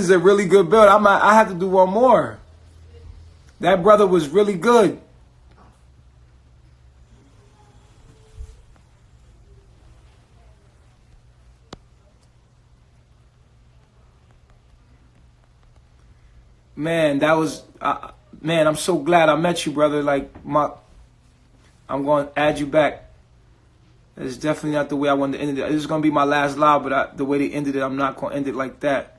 This is a really good build. I have to do one more. That brother was really good. Man, that was man, I'm so glad I met you, brother. Like I'm going to add you back. It's definitely not the way I wanted to end it. This is going to be my last live, but the way they ended it, I'm not going to end it like that.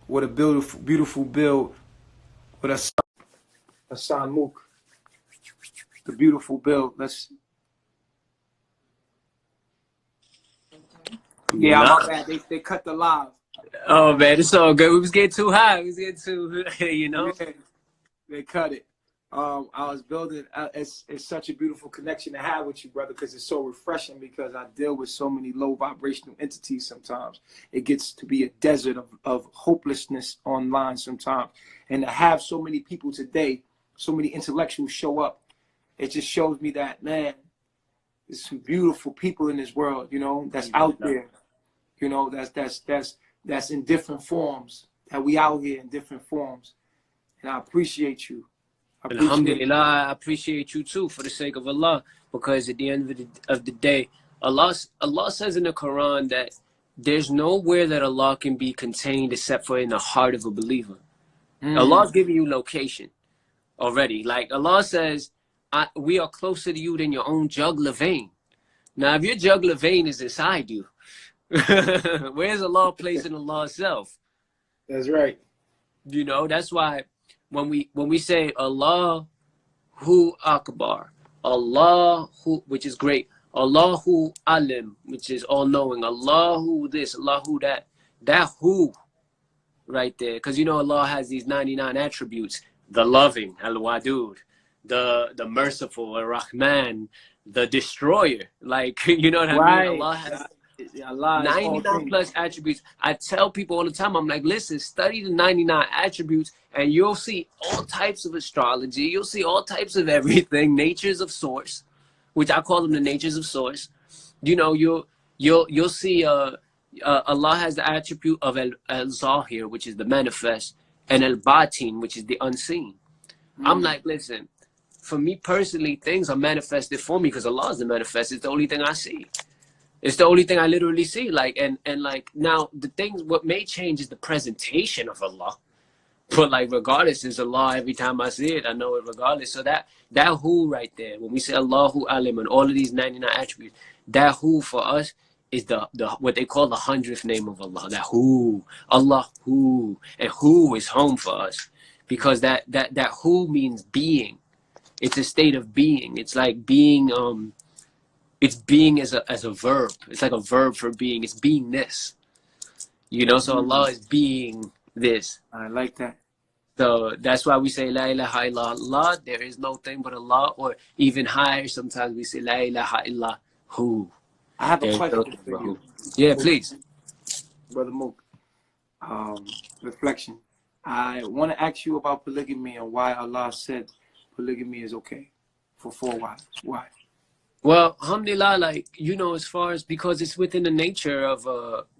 What a beautiful, beautiful build with Hassan Mook. The beautiful build. Let's. Yeah, I'm bad. They cut the live. Oh man, it's all good. We was getting too high. We was getting too, you know. Yeah, they cut it. I was building. It's such a beautiful connection to have with you, brother, because it's so refreshing. Because I deal with so many low vibrational entities. Sometimes it gets to be a desert of hopelessness online. Sometimes, and to have so many people today, so many intellectuals show up, it just shows me that, man, there's some beautiful people in this world. You know, that's out there. You know, that's in different forms. That we out here in different forms, and I appreciate you. Alhamdulillah, I appreciate you too, for the sake of Allah, because at the end of the day, Allah says in the Quran that there's nowhere that Allah can be contained except for in the heart of a believer. Allah's giving you location already. Like Allah says, we are closer to you than your own jugular vein. Now, if your jugular vein is inside you, where's Allah placing Allah's self? That's right. You know, that's why when we say Allahu Akbar, Allahu, which is great, Allahu Alim, which is all knowing, Allahu this, Allahu that who right there, because you know Allah has these 99 attributes: the loving, Al-Wadud, the merciful, Ar-Rahman, the destroyer. Like, you know what I mean? Allah has Allah 99 plus attributes. I tell people all the time, I'm like, listen, study the 99 attributes and you'll see all types of astrology. You'll see all types of everything, natures of source, which I call them the natures of source. You know, you'll see Allah has the attribute of al-Zahir, which is the manifest, and al-Batin, which is the unseen. I'm like, listen, for me personally, things are manifested for me because Allah is the manifest. It's the only thing I see. It's the only thing I literally see. Like, and like, now the things, what may change is the presentation of Allah. But like, regardless, it's Allah. Every time I see it, I know it regardless. So that who right there, when we say Allahu Alim and all of these 99 attributes, that who for us is the what they call the 100th name of Allah. That who, Allah who, and who is home for us, because that who means being. It's a state of being. It's like being. It's being as a verb. It's like a verb for being. It's beingness. You know, so Allah is being this. I like that. So that's why we say La ilaha illallah. There is no thing but Allah. Or even higher, sometimes we say La ilaha illahu. I have a question for you. Yeah, please. Brother Mook. Reflection. I want to ask you about polygamy and why Allah said polygamy is okay for 4 wives. Why? Well, alhamdulillah, like, you know, as far as, because it's within the nature of,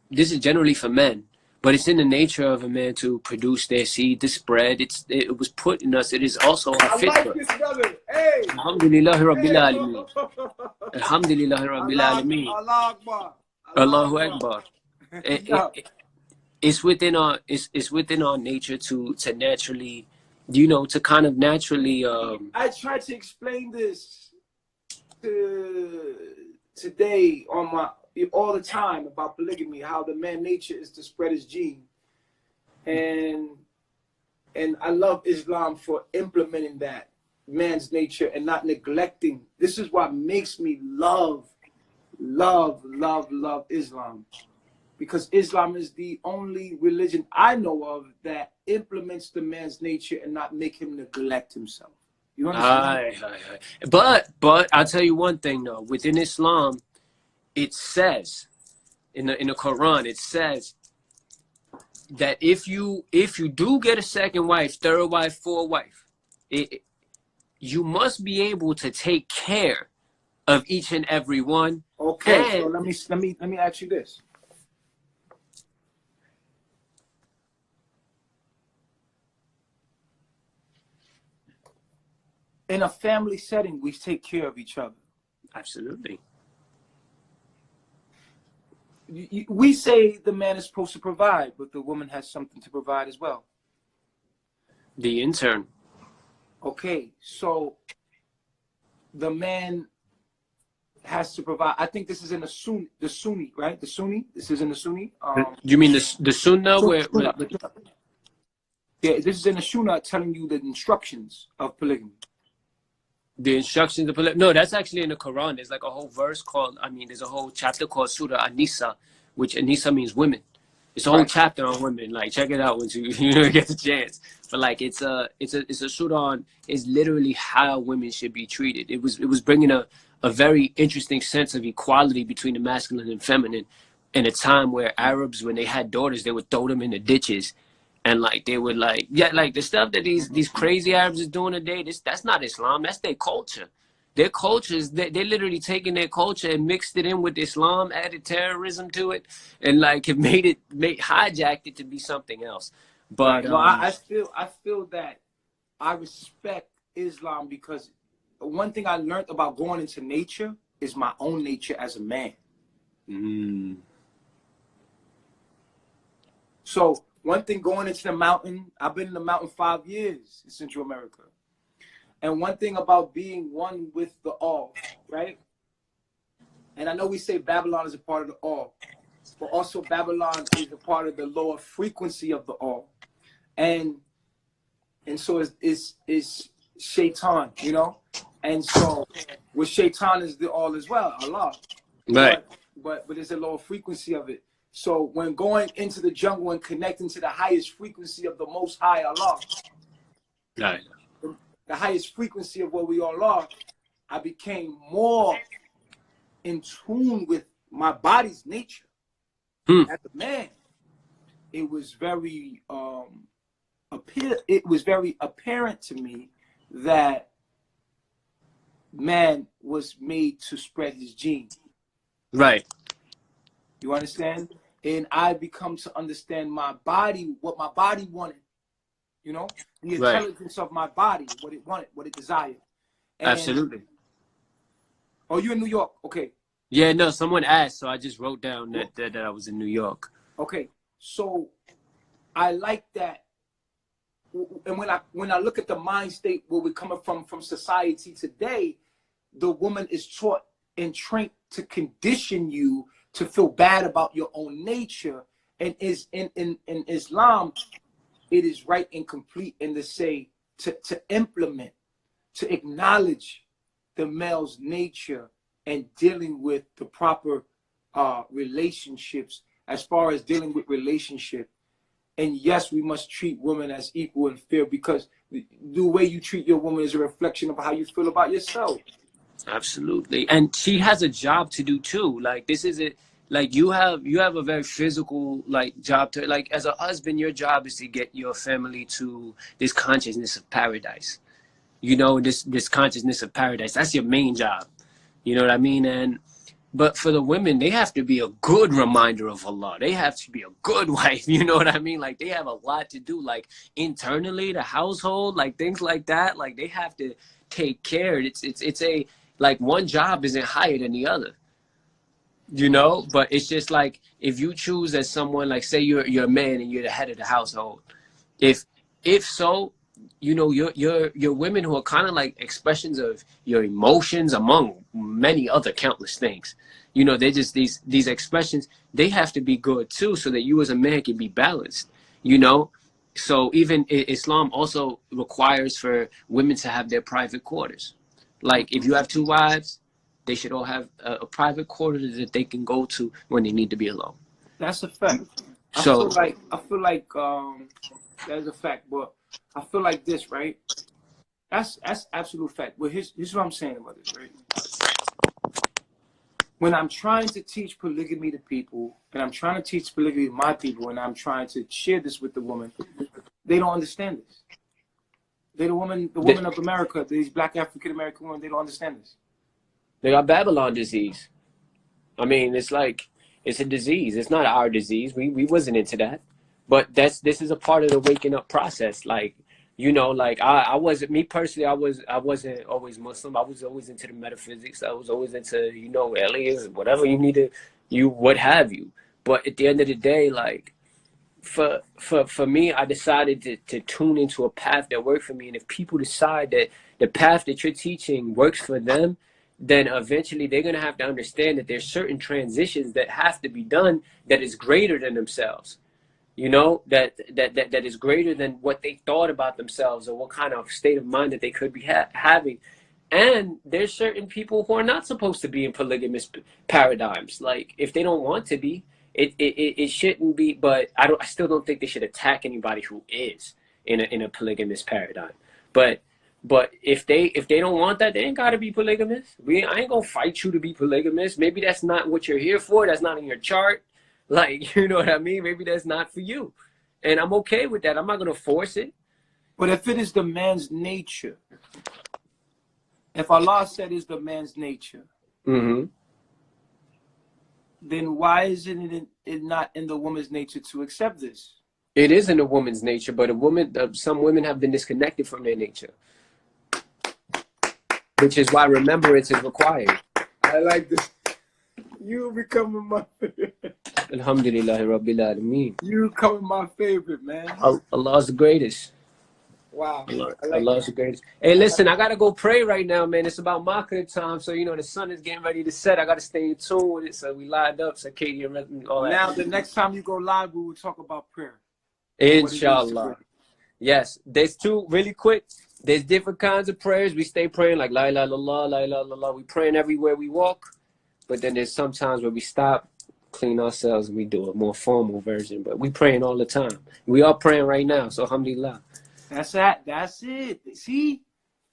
this is generally for men, but it's in the nature of a man to produce their seed, to spread. It was put in us. It is also our fitrah. I like this, brother. Hey. Alhamdulillah Rabbil Alameen. Alhamdulillah Rabbil Alameen. Allah Akbar. Allahu Akbar. It's within our nature to naturally, you know, to kind of naturally. I try to explain this today all the time about polygamy, how the man nature is to spread his gene, and I love Islam for implementing that man's nature and not neglecting. This is what makes me love Islam, because Islam is the only religion I know of that implements the man's nature and not make him neglect himself. You understand? But I'll tell you one thing though. Within Islam, it says in the Quran, it says that if you do get a second wife, third wife, fourth wife, you must be able to take care of each and every one. Okay, so let me ask you this. in a family setting, we take care of each other. Absolutely. We say the man is supposed to provide, but the woman has something to provide as well. The intern. Okay, so the man has to provide. I think this is in the Sunni, right? The Sunni. This is in the Sunni. You mean the Sunnah where yeah, this is in the Sunnah telling you the instructions of polygamy. the instructions of no, that's actually in the Quran. There's like a whole verse called, there's a whole chapter called Surah An-Nisa, which An-Nisa means women. It's a whole chapter on women. Like, check it out once you get the chance. But like, it's a surah on, is literally how women should be treated. It was bringing a very interesting sense of equality between the masculine and feminine in a time where Arabs, when they had daughters, they would throw them in the ditches. And like they would like the stuff that these crazy Arabs is doing today, that's not Islam, that's their culture. Their cultures, they're literally taking their culture and mixed it in with Islam, added terrorism to it, and like have hijacked it to be something else. But no, I feel that I respect Islam because one thing I learned about going into nature is my own nature as a man. So one thing going into the mountain, I've been in the mountain 5 years in Central America. And one thing about being one with the all, right? And I know we say Babylon is a part of the all, but also Babylon is a part of the lower frequency of the all. And so it's Shaitan, you know? And so with Shaitan is the all as well, Allah. right. But it's a lower frequency of it. So when going into the jungle and connecting to the highest frequency of the Most High Allah, Right. the highest frequency of what we all are, I became more in tune with my body's nature. As a man, it was very apparent to me that man was made to spread his genes. Right. You understand? And I become to understand my body, what my body wanted. You know, the intelligence of my body, what it wanted, what it desired. And, absolutely. Oh, you're in New York? Okay. Yeah, no, someone asked, so I just wrote down that I was in New York. Okay, so I like that. And when I look at the mind state where we're coming from society today, the woman is taught and trained to condition you to feel bad about your own nature. And is in Islam, it is right and complete in to say to implement, to acknowledge the male's nature and dealing with the proper relationships as far as dealing with relationship. And yes, we must treat women as equal and fair because the way you treat your woman is a reflection of how you feel about yourself. Absolutely. And she has a job to do too. Like, this is it. Like, you have a very physical like job to, like, as a husband, your job is to get your family to this consciousness of paradise. You know, this consciousness of paradise. That's your main job. You know what I mean? But for the women, they have to be a good reminder of Allah. They have to be a good wife. You know what I mean? Like, they have a lot to do, like internally, the household, like things like that. Like, they have to take care. It's a, like, one job isn't higher than the other. You know, but it's just like, if you choose as someone, like, say you're a man and you're the head of the household, if so, you know, you're women who are kind of like expressions of your emotions, among many other countless things. You know, they're just these expressions. They have to be good too, so that you as a man can be balanced. You know, so even Islam also requires for women to have their private quarters. Like, if you have 2 wives, they should all have a private quarter that they can go to when they need to be alone. That's a fact. So I feel like that's a fact, but I feel like this, right? That's absolute fact. But here's what I'm saying about this, right? When I'm trying to teach polygamy to people, and I'm trying to teach polygamy to my people, and I'm trying to share this with the woman, they don't understand this. The women of America, these Black African American women, they don't understand this. they got Babylon disease. I mean, it's like, it's a disease. It's not our disease. We wasn't into that. But this is a part of the waking up process. Like, You know, like I wasn't, me personally, I wasn't always Muslim. I was always into the metaphysics. I was always into, you know, aliens, whatever you needed, you what have you. But at the end of the day, like for me, I decided to tune into a path that worked for me. And if people decide that the path that you're teaching works for them, then eventually they're gonna have to understand that there's certain transitions that have to be done that is greater than themselves. You know, that is greater than what they thought about themselves or what kind of state of mind that they could be having. And there's certain people who are not supposed to be in polygamous paradigms. Like if they don't want to be, it shouldn't be. But I still don't think they should attack anybody who is in a polygamous paradigm. But if they don't want that, they ain't gotta be polygamous. I ain't gonna fight you to be polygamous. Maybe that's not what you're here for. That's not in your chart. Like, you know what I mean? Maybe that's not for you. And I'm okay with that. I'm not gonna force it. But if it is the man's nature, if Allah said it's the man's nature, Mm-hmm. then why isn't it not in the woman's nature to accept this? It is in a woman's nature, but some women have been disconnected from their nature, which is why remembrance is required. I like this. You becoming my favorite. Alhamdulillah Rabbil Alameen. You becoming my favorite, man. Allah's the greatest. Wow. Allah's the greatest. Hey, listen, I gotta go pray right now, man. It's about Makkah time, so you know the sun is getting ready to set. I gotta stay in tune with it, so we lined up. So Katie and all that. Now, the next time you go live, we will talk about prayer. Inshallah. Yes, there's two really quick. There's different kinds of prayers. We stay praying like la ilaha illallah, la ilaha illallah. We praying everywhere we walk, but then there's some times where we stop, clean ourselves, and we do a more formal version. But we praying all the time. We are praying right now, so alhamdulillah. That's it. That's it. See,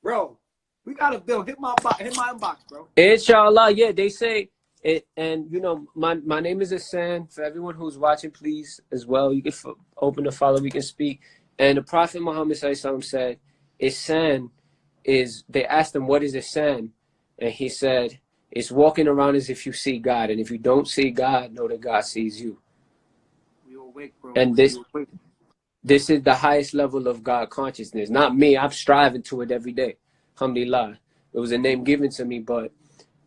bro, we gotta build. Hit my inbox, bro. Inshallah, yeah. They say it, and you know, my name is Hassan. For everyone who's watching, please as well, you can open the follow. We can speak. And the Prophet Muhammad said, "Ihsan is." They asked him, "What is ihsan?" And he said, "It's walking around as if you see God, and if you don't see God, know that God sees you." We awake, bro. And this is the highest level of God consciousness. Not me. I'm striving to it every day. Alhamdulillah. It was a name given to me, but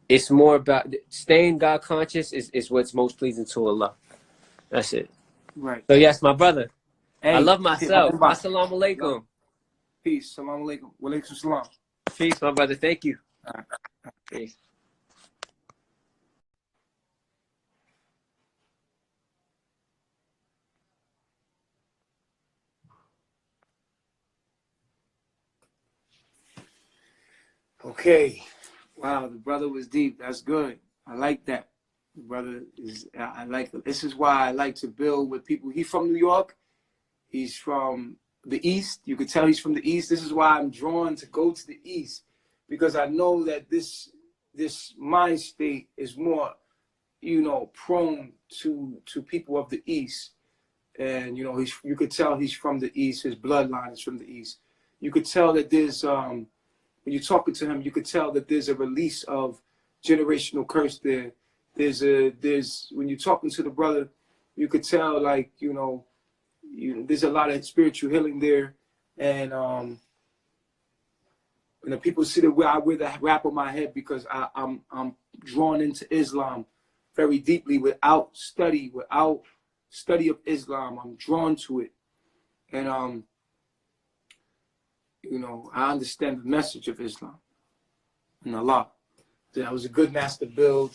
it's more about staying God conscious is what's most pleasing to Allah. That's it. Right. So yes, my brother. Hey, I love myself. Assalamu alaikum. Peace. Salam alaikum. Wa alaikum salam. Peace, my brother. Thank you. All right. Peace. Okay. Wow, the brother was deep. That's good. I like that. The brother is. I like it. This is why I like to build with people. He's from New York. He's from the East. You could tell he's from the East. This is why I'm drawn to go to the East, because I know that this mind state is more, you know, prone to people of the East. And you know, you could tell he's from the East. His bloodline is from the East. You could tell that there's when you're talking to him, you could tell that there's a release of generational curse there. There's when you're talking to the brother, you could tell, like, you know, there's a lot of spiritual healing there. And the people see the way I wear the wrap on my head, because I'm drawn into Islam very deeply without study of Islam. I'm drawn to it. And you know, I understand the message of Islam and Allah. That was a good master build.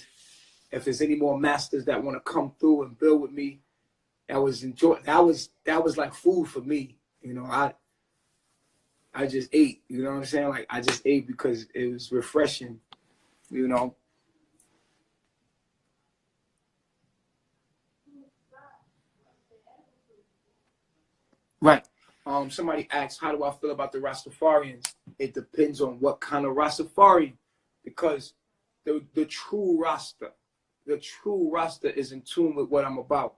If there's any more masters that want to come through and build with me, that was like food for me. You know, I just ate. You know what I'm saying? Like, I just ate because it was refreshing. You know. Right. Somebody asked, how do I feel about the Rastafarians? It depends on what kind of Rastafarian, because the true Rasta is in tune with what I'm about.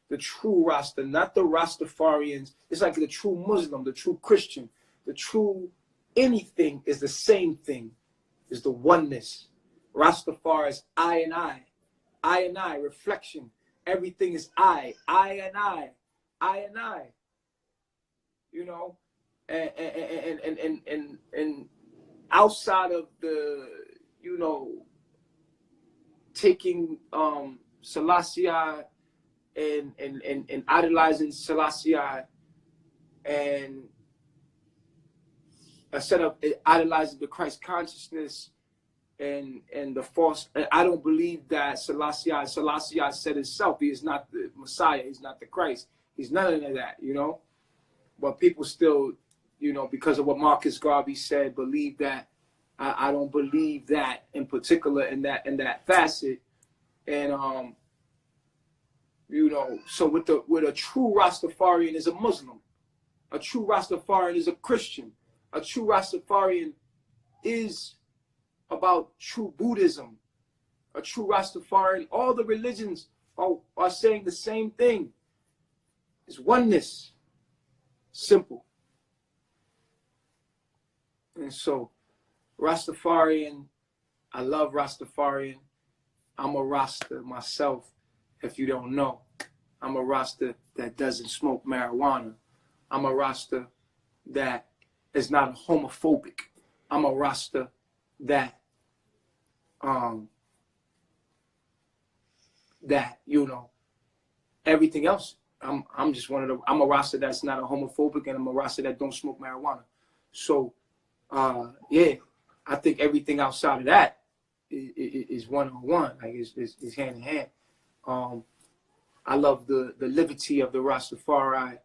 The true Rasta, not the Rastafarians. It's like the true Muslim, the true Christian, the true anything is the same thing, is the oneness. Rastafari is I and I, reflection. Everything is I and I. You know, and outside of the, you know, taking Selassie and idolizing Selassie, and instead of idolizing the Christ consciousness and the false, I don't believe that Selassie said himself, he is not the Messiah, he's not the Christ, he's none of that, you know. But people still, you know, because of what Marcus Garvey said, believe that. I don't believe that in particular in that facet. And you know, so with a true Rastafarian is a Muslim, a true Rastafarian is a Christian, a true Rastafarian is about true Buddhism, a true Rastafarian. All the religions are saying the same thing. It's oneness. Simple. And so Rastafarian, I love Rastafarian. I'm a Rasta myself, if you don't know. I'm a Rasta that doesn't smoke marijuana. I'm a Rasta that is not homophobic. I'm a Rasta that you know, everything else. I'm just one of the, I'm a Rasta that's not a homophobic, and I'm a Rasta that don't smoke marijuana. So yeah, I think everything outside of that is one-on-one, like it's hand in hand. I love the liberty of the Rastafari,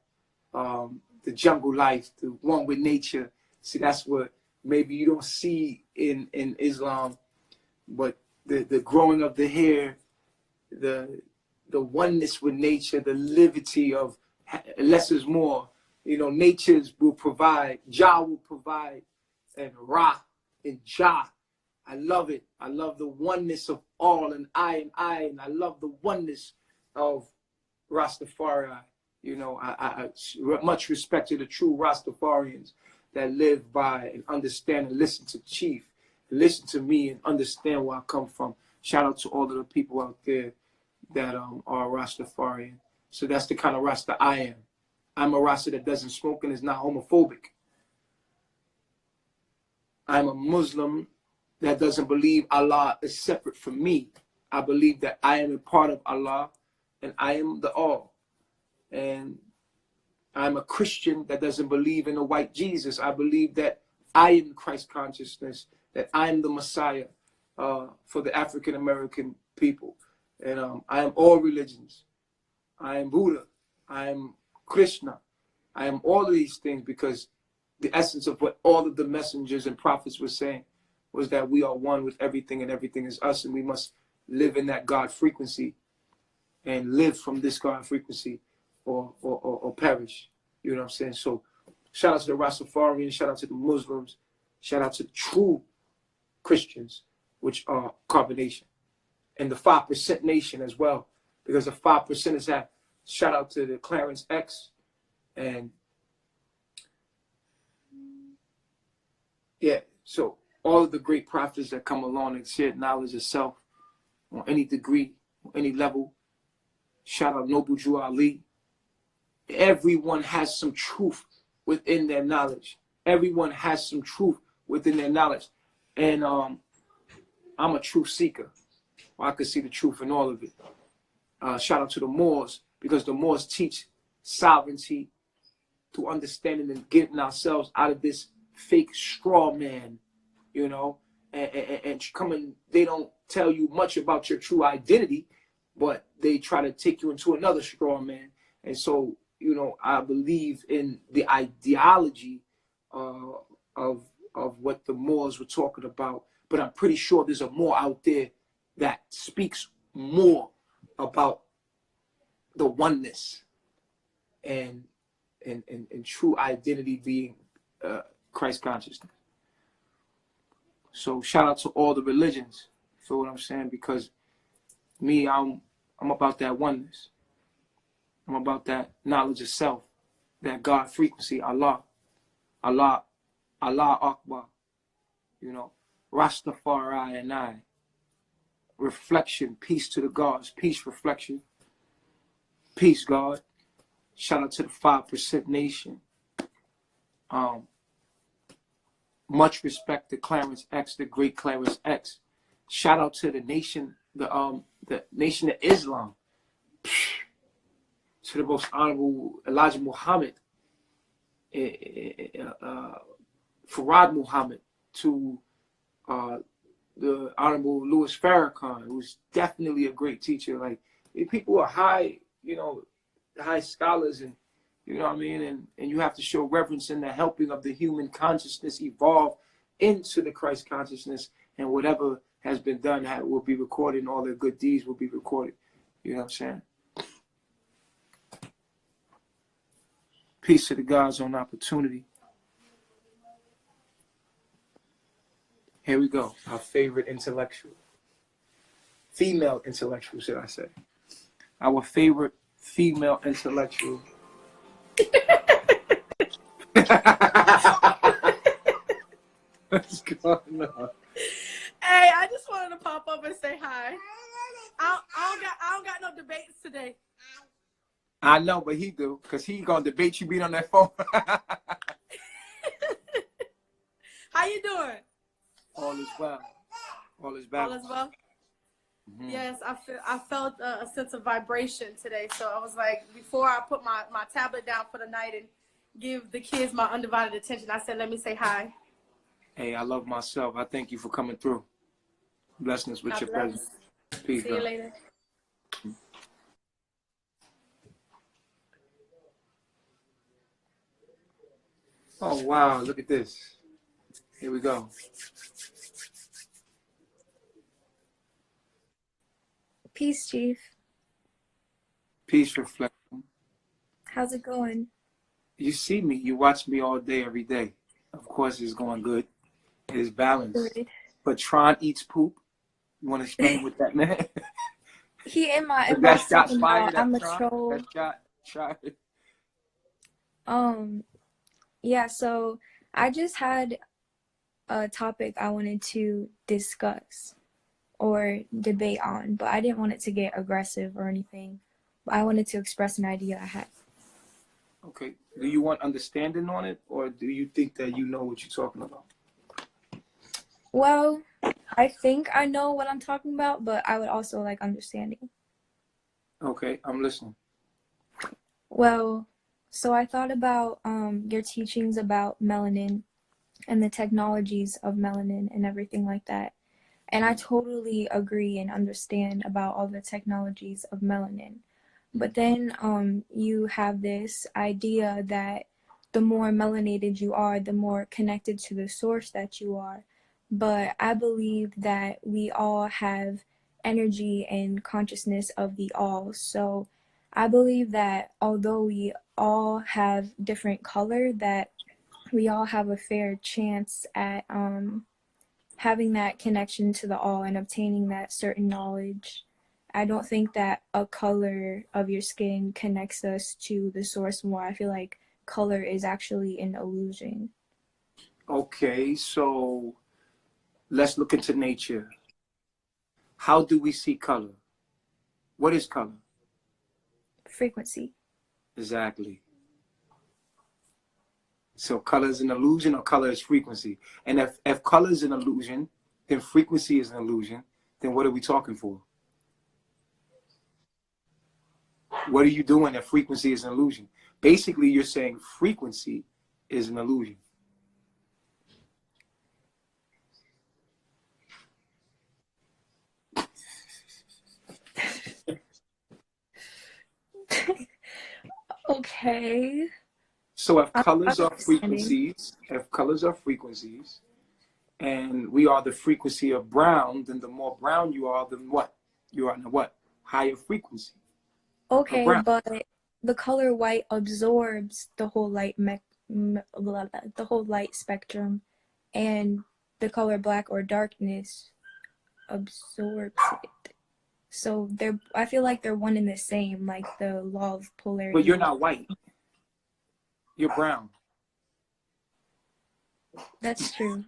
the jungle life, the one with nature. See, that's what maybe you don't see in Islam, but the growing of the hair, the oneness with nature, the liberty of less is more. You know, nature will provide, Jah will provide, and Ra and Jah. I love it. I love the oneness of all, and I, and I love the oneness of Rastafari. You know, I much respect to the true Rastafarians that live by and understand and listen to Chief, listen to me and understand where I come from. Shout out to all of the people out there that are Rastafarian. So that's the kind of Rasta I am. I'm a Rasta that doesn't smoke and is not homophobic. I'm a Muslim that doesn't believe Allah is separate from me. I believe that I am a part of Allah and I am the all. And I'm a Christian that doesn't believe in a white Jesus. I believe that I am Christ consciousness, that I am the Messiah for the African American people. And I am all religions. I am Buddha. I am Krishna. I am all of these things, because the essence of what all of the messengers and prophets were saying was that we are one with everything and everything is us, and we must live in that God frequency and live from this God frequency or perish. You know what I'm saying? So shout out to the Rastafarians, shout out to the Muslims, shout out to the true Christians, which are Carbonation, and the 5% Nation as well, because the 5% is that. Shout out to the Clarence X, and yeah, so all of the great prophets that come along and share knowledge of self on any degree, on any level. Shout out Noble Drew Ali. Everyone has some truth within their knowledge. Everyone has some truth within their knowledge. And I'm a truth seeker. I could see the truth in all of it. Shout out to the Moors, because the Moors teach sovereignty through understanding and getting ourselves out of this fake straw man, you know, and coming, they don't tell you much about your true identity, but they try to take you into another straw man. And so, you know, I believe in the ideology of what the Moors were talking about, but I'm pretty sure there's a Moor out there that speaks more about the oneness and true identity being Christ consciousness. So shout out to all the religions. Feel what I'm saying? Because me, I'm about that oneness. I'm about that knowledge of self, that God frequency, Allah Akbar, you know, Rastafari and I. Reflection, peace to the gods, peace, reflection, peace, God. Shout out to the 5% Nation. Um, much respect to Clarence X, the great Clarence X. Shout out to the Nation of Islam, to the most honorable Elijah Muhammad, Farad Muhammad, to the honorable Louis Farrakhan, who's definitely a great teacher. Like, people are high, high scholars, and you know what I mean, and you have to show reverence in the helping of the human consciousness evolve into the Christ consciousness, and whatever has been done will be recorded, and all their good deeds will be recorded. You know what I'm saying? Peace to the gods on opportunity. Here we go. Our favorite intellectual. Female intellectual, should I say. Our favorite female intellectual. What's going on? Hey, I just wanted to pop up and say hi. I don't got no debates today. I know, but he do, because he gonna debate you being on that phone. How you doing? All is well. All is All well. is well. Mm-hmm. Yes, I felt a sense of vibration today. So I was like, before I put my tablet down for the night and give the kids my undivided attention, I said, let me say hi. Hey, I love myself. I thank you for coming through. Blessings with God your bless. presence. Peace, See bro. you later. Oh, wow. Look at this. Here we go. Peace, Chief. Peace reflection. How's it going? You see me. You watch me all day, every day. Of course, it's going good. It is balanced. Good. But Tron eats poop. You want to explain what that meant? He in my That inbox shot talking fired about I'm at a Tron? troll. That shot. Yeah, so I just had a topic I wanted to discuss or debate on, but I didn't want it to get aggressive or anything. I wanted to express an idea I had. Okay. Do you want understanding on it, or do you think that you know what you're talking about? Well, I think I know what I'm talking about, but I would also like understanding. Okay, I'm listening. Well, so I thought about your teachings about melanin and the technologies of melanin and everything like that. And I totally agree and understand about all the technologies of melanin. But then you have this idea that the more melanated you are, the more connected to the source that you are. But I believe that we all have energy and consciousness of the all. So I believe that although we all have different color, that we all have a fair chance at having that connection to the all and obtaining that certain knowledge. I don't think that a color of your skin connects us to the source more. I feel like color is actually an illusion. Okay, so let's look into nature. How do we see color? What is color? Frequency. Exactly. So color is an illusion, or color is frequency? And if color is an illusion, then frequency is an illusion, then what are we talking for? What are you doing if frequency is an illusion? Basically, you're saying frequency is an illusion. Okay. So if I'm colors are understanding. frequencies, and we are the frequency of brown, then the more brown you are, then what? You are in a what? Higher frequency of Okay, brown. but the color white absorbs the whole the whole light spectrum, and the color black or darkness absorbs it. So I feel like they're one and the same, like the law of polarity. But you're not white. You're brown. That's true.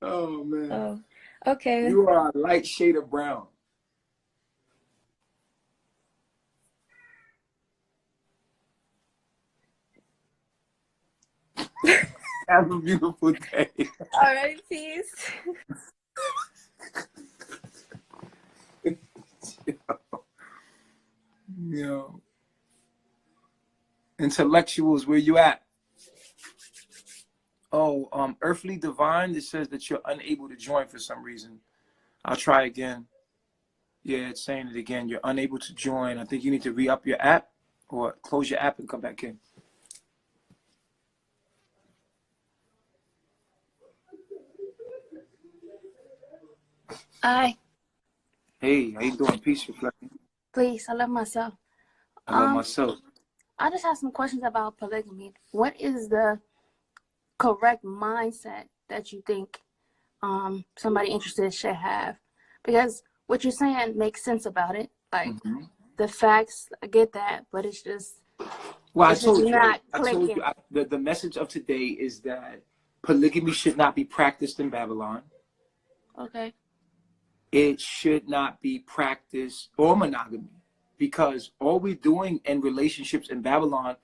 Oh, man. Oh, okay. You are a light shade of brown. Have a beautiful day. All right, peace. Yo. Intellectuals, where you at? Oh, Earthly Divine, it says that you're unable to join for some reason. I'll try again. Yeah, it's saying it again. You're unable to join. I think you need to re-up your app or close your app and come back in. Hi, Hey, how you doing? Peace, reflecting. please. I love myself. I love myself. I just have some questions about polygamy. What is the correct mindset that you think somebody interested should have? Because what you're saying makes sense about it. Like the facts, I get that, but it's just Well, it's just not clicking. The message of today is that polygamy should not be practiced in Babylon. Okay. It should not be practiced, or monogamy, because all we're doing in relationships in Babylon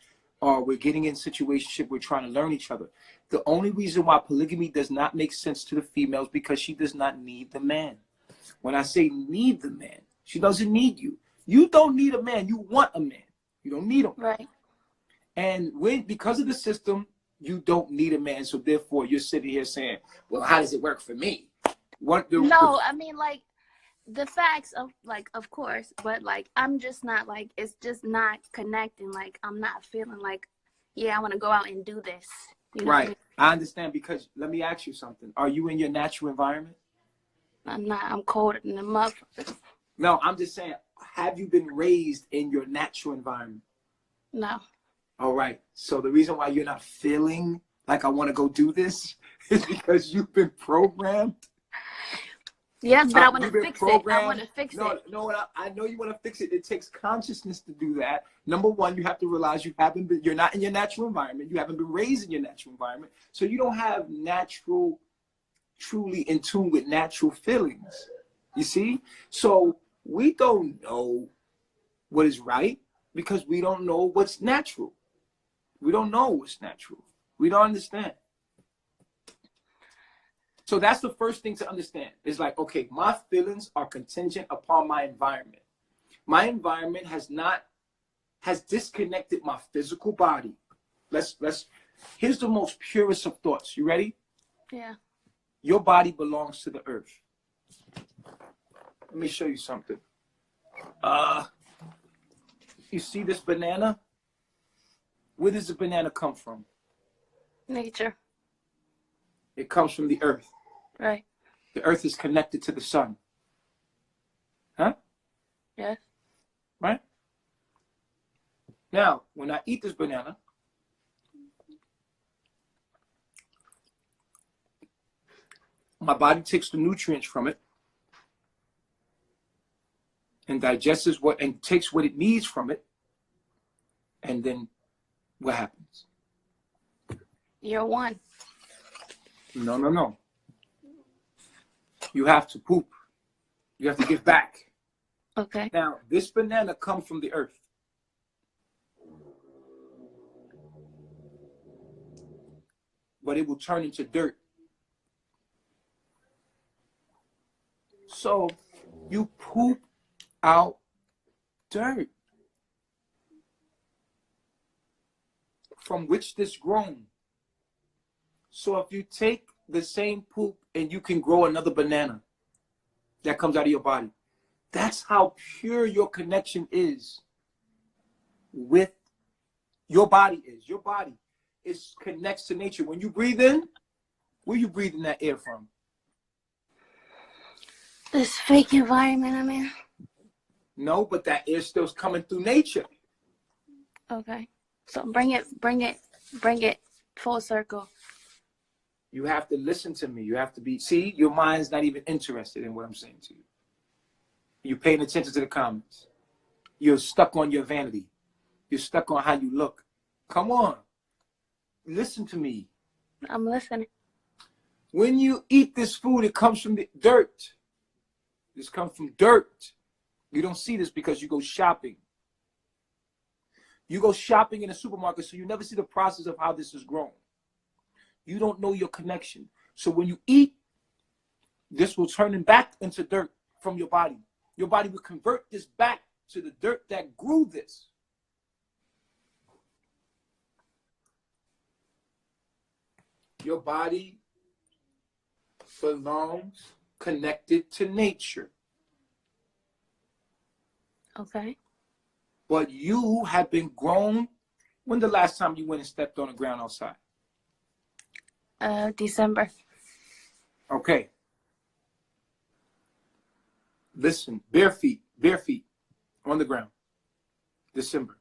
are we're getting in situationship, we're trying to learn each other. The only reason why polygamy does not make sense to the females because she does not need the man. When I say need the man, she doesn't need you. You don't need a man. You want a man. You don't need him. Right. And because of the system, you don't need a man. So therefore, you're sitting here saying, well, how does it work for me? No, I mean, like, the facts of, like, of course, but, like, I'm just not, like, it's just not connecting. Like, I'm not feeling like, yeah, I want to go out and do this. You know right. what I mean? I understand, because let me ask you something. Are you in your natural environment? I'm not. I'm colder than a motherfucker. No, I'm just saying, have you been raised in your natural environment? No. All right. So the reason why you're not feeling like I want to go do this is because you've been programmed. Yes, but I want to fix it. I want to fix it. No, I know you want to fix it. It takes consciousness to do that. Number one, you have to realize you're not in your natural environment. You haven't been raised in your natural environment. So you don't have truly in tune with natural feelings. You see? So we don't know what is right because we don't know what's natural. We don't know what's natural. We don't understand. So that's the first thing to understand. It's like, okay, my feelings are contingent upon my environment. My environment has disconnected my physical body. Here's the most purest of thoughts. You ready? Yeah. Your body belongs to the earth. Let me show you something. You see this banana? Where does the banana come from? Nature. It comes from the earth. Right. The earth is connected to the sun. Huh? Yes. Right? Now, when I eat this banana, my body takes the nutrients from it and digests and takes what it needs from it. And then what happens? You're one. No. You have to poop. You have to give back. Okay. Now, this banana comes from the earth. But it will turn into dirt. So you poop out dirt from which this grown. So if you take the same poop and you can grow another banana that comes out of your body, that's how pure your connection is with your body is. Your body connects to nature. When you breathe in, where you breathing that air from? This fake environment I'm in. No, but that air still's coming through nature. Okay. So bring it full circle. You have to listen to me. You have to see, your mind's not even interested in what I'm saying to you. You're paying attention to the comments. You're stuck on your vanity. You're stuck on how you look. Come on. Listen to me. I'm listening. When you eat this food, it comes from the dirt. This comes from dirt. You don't see this because you go shopping. You go shopping in a supermarket, so you never see the process of how this is grown. You don't know your connection. So when you eat, this will turn it back into dirt from your body. Your body will convert this back to the dirt that grew this. Your body belongs connected to nature. Okay. But you have been grown. When the last time you went and stepped on the ground outside? December. Okay. Listen, bare feet on the ground. December.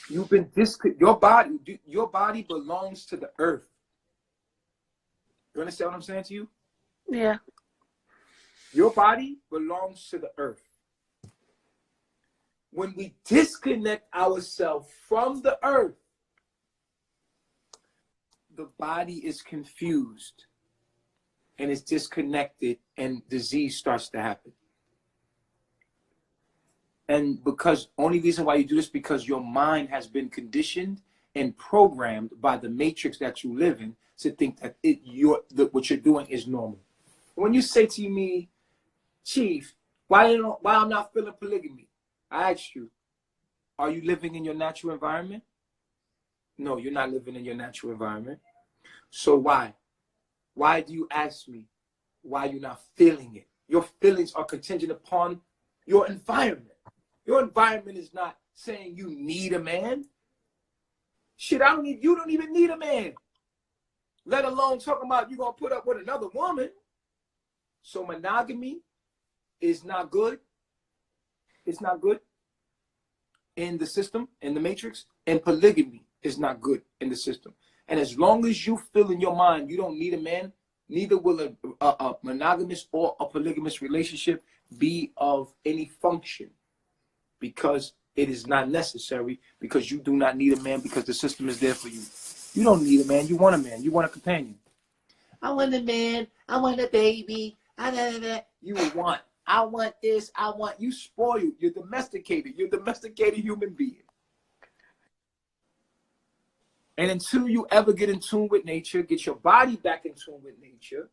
You've been your body belongs to the earth. You understand what I'm saying to you? Yeah. Your body belongs to the earth. When we disconnect ourselves from the earth, the body is confused and it's disconnected and disease starts to happen. And because only reason why you do this because your mind has been conditioned and programmed by the matrix that you live in to think that what you're doing is normal. When you say to me, Chief, why I'm not feeling polygamy? I asked you, are you living in your natural environment? No, you're not living in your natural environment. So why? Why do you ask me why you're not feeling it? Your feelings are contingent upon your environment. Your environment is not saying you need a man. Shit, you don't even need a man. Let alone talking about you gonna put up with another woman. So monogamy is not good. It's not good in the system, in the matrix, and polygamy is not good in the system. And as long as you feel in your mind you don't need a man, neither will a monogamous or a polygamous relationship be of any function, because it is not necessary, because you do not need a man, because the system is there for you. You don't need a man. You want a man. You want a companion. I want a man. I want a baby. You want. I want this. I want. You spoiled. You're domesticated. You're a domesticated human being. And until you ever get in tune with nature, get your body back in tune with nature,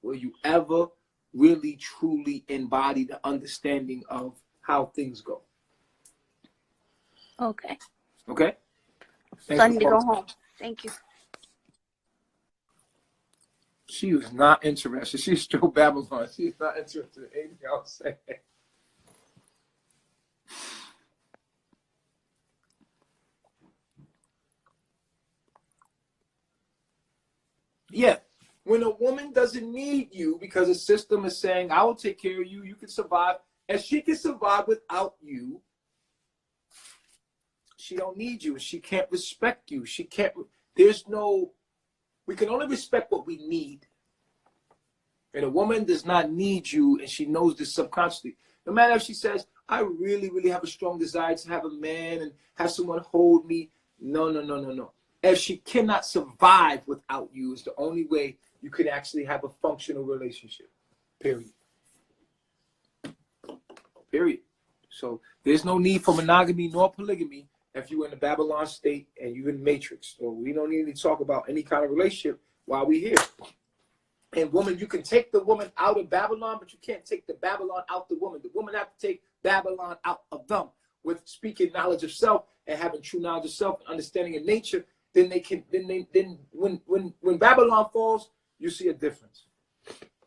will you ever really, truly embody the understanding of how things go. Okay. Okay? So I need to go home. Thank you. She was not interested. She's still Babylon. She's not interested in anything I was saying. Yeah. When a woman doesn't need you because the system is saying, I will take care of you, you can survive, and she can survive without you, she don't need you. She can't respect you. She can't, we can only respect what we need. And a woman does not need you, and she knows this subconsciously. No matter if she says, I really, really have a strong desire to have a man and have someone hold me. No. If she cannot survive without you, it's the only way you can actually have a functional relationship. Period. So there's no need for monogamy nor polygamy if you're in the Babylon state and you're in the matrix. So we don't need to talk about any kind of relationship while we're here. And woman, you can take the woman out of Babylon, but you can't take the Babylon out the woman. The woman have to take Babylon out of them with speaking knowledge of self and having true knowledge of self and understanding of nature. Then when Babylon falls, you see a difference.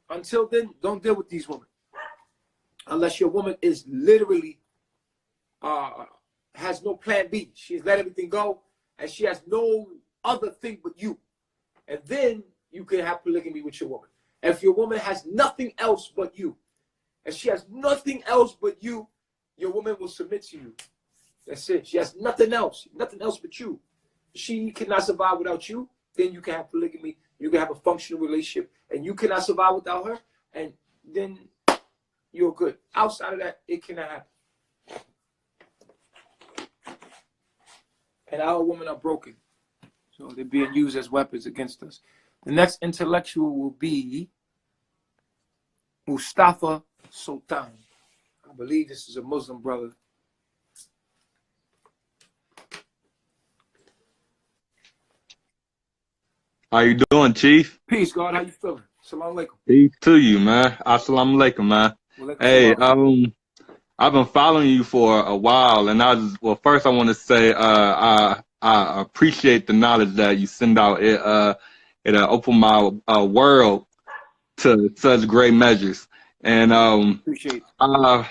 Until then, don't deal with these women. Unless your woman is literally has no plan B. She's let everything go and she has no other thing but you. And then you can have polygamy with your woman. If your woman has nothing else but you, and she has nothing else but you, your woman will submit to you. That's it. She has nothing else but you. She cannot survive without you. Then you can have polygamy. You can have a functional relationship, and you cannot survive without her. And then you're good. Outside of that, it cannot happen. And our women are broken, so they're being used as weapons against us. The next intellectual will be Mustafa Sultan. I believe this is a Muslim brother. How you doing, Chief? Peace, God. How you feeling? Salam alaikum. Peace to you, man. Assalamu alaikum, man. Walaikum Hey, salam. I've been following you for a while, and first I want to say, I appreciate the knowledge that you send out. It opened my world to such great measures, and Appreciate it.